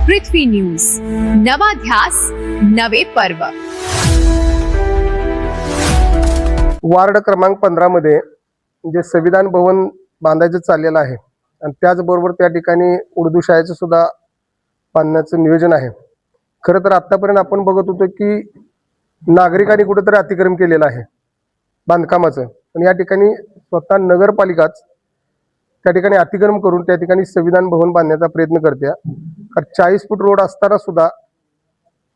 पृथ्वी news, नवा ध्यास नवे पर्व। वार्ड क्रमांक 15 मध्ये जे संविधान भवन बांधायचं चाललेलं आहे आणि त्याचबरोबर त्या ठिकाणी उर्दू शाळेचं सुद्धा बांधण्याचं नियोजन आहे। खरं तर आतापर्यंत आपण बघत होतो की नागरिकांनी कुठेतरी अतिक्रमण केलेलं आहे बांधकामाचं, पण या ठिकाणी स्वतः नगरपालिकाच त्या ठिकाणी अतिक्रमण करून त्या ठिकाणी संविधान भवन बांधण्याचा प्रयत्न करते। 40 फूट रोड असताना सुद्धा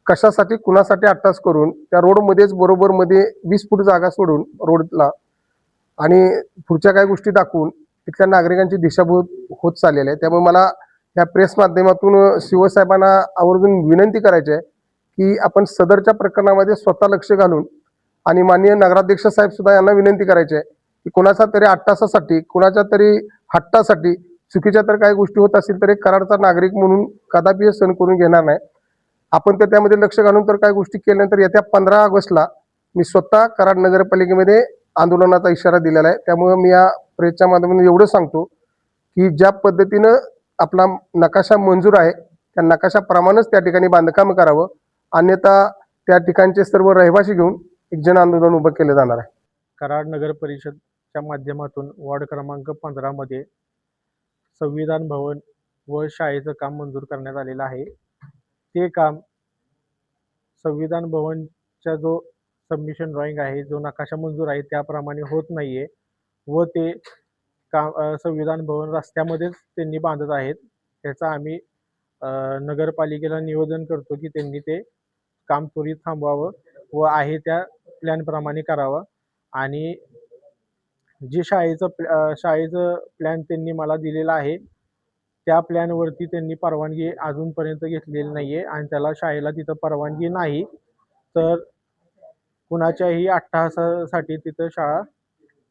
कशासाठी कुणासाठी अट्टास करून त्या रोडमध्येच बरोबर मध्ये 20 फूट जागा सोडून रोडला आणि पुढच्या काही गोष्टी दाखवून तिथल्या नागरिकांची दिशाभूल होत चाललेली आहे। त्यामुळे मला या प्रेस माध्यमातून शिवसाहेबांना आवर्जून विनंती करायची आहे की आपण सदरच्या प्रकरणामध्ये स्वतः लक्ष घालून आणि माननीय नगराध्यक्ष साहेब सुद्धा यांना विनंती करायची आहे की कोणाचा तरी अट्टासासाठी कुणाच्या तरी हट्टासाठी चुकीच्या तर काही गोष्टी होत असतील तर एक कराडचा नागरिक म्हणून कदापि सहन करून घेणार नाही। आपण तर त्यामध्ये लक्ष घालून तर काही गोष्टी केल्यानंतर येत्या 15 ऑगस्टला मी स्वतः कराड नगरपालिकेमध्ये आंदोलनाचा इशारा दिलेला आहे। त्यामुळे मी या प्रेसच्या माध्यमातून एवढं सांगतो की ज्या पद्धतीनं आपला नकाशा मंजूर आहे त्या नकाशाप्रमाणेच त्या ठिकाणी बांधकाम करावं, अन्यथा त्या ठिकाणचे सर्व रहिवासी घेऊन एक जन आंदोलन उभं केलं जाणार आहे। कराड नगर परिषदच्या माध्यमातून वार्ड क्रमांक 15 मध्ये संविधान भवन व शाळेचं काम मंजूर करण्यात आलेलं आहे। ते काम संविधान भवनचा जो सबमिशन ड्रॉइंग आहे, जो नकाशा मंजूर आहे त्याप्रमाणे होत नाहीये व ते काम संविधान भवन रस्त्यामध्येच त्यांनी बांधत आहेत। त्याचा आम्ही नगरपालिकेला निवेदन करतो की त्यांनी ते काम त्वरित थांबवावं व आहे त्या प्लॅनप्रमाणे करावं। आणि जे शाळेचं प्लॅन त्यांनी मला दिलेला आहे त्या प्लॅनवरती त्यांनी परवानगी अजूनपर्यंत घेतलेली नाही आहे आणि त्याला शाळेला तिथं परवानगी नाही, तर कुणाच्याही अट्टहासासाठी तिथं शाळा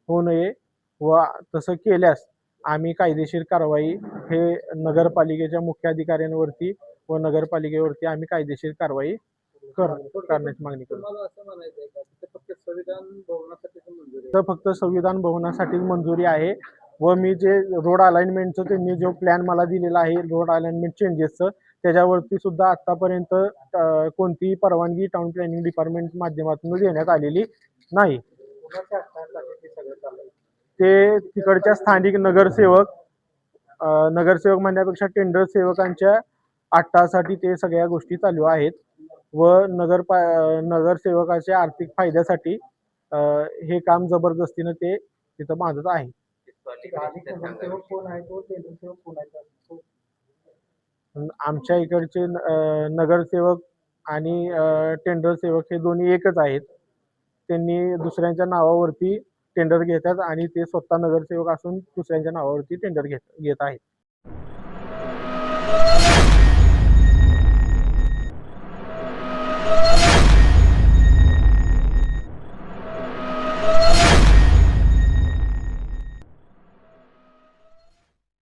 होऊ नये व तसं केल्यास आम्ही कायदेशीर कारवाई हे नगरपालिकेच्या मुख्याधिकाऱ्यांवरती व नगरपालिकेवरती आम्ही कायदेशीर कारवाई करण्याची मागणी करतो। तर फक्त संविधान भवनासाठी मंजुरी आहे व मी जे रोड अलाइनमेंटचं त्यांनी जो प्लॅन मला दिलेला आहे रोड अलाइनमेंट चेंजेसचं, त्याच्यावरती सुद्धा आतापर्यंत कोणतीही परवानगी टाउन प्लॅनिंग डिपार्टमेंट माध्यमातून देण्यात आलेली नाही। ते तिकडच्या स्थानिक नगरसेवक म्हणण्यापेक्षा टेंडर सेवकांच्या अट्टासाठी ते सगळ्या गोष्टी चालू आहेत व नगरसेवकाच्या आर्थिक फायद्यासाठी हे काम जबरदस्तीनं ते तिथं बांधत आहे। आमच्या इकडचे नगरसेवक आणि टेंडर सेवक हे दोन्ही एकच आहेत। त्यांनी दुसऱ्यांच्या नावावरती टेंडर घेतात आणि ते स्वतः नगरसेवक असून दुसऱ्यांच्या नावावरती टेंडर घेत आहेत।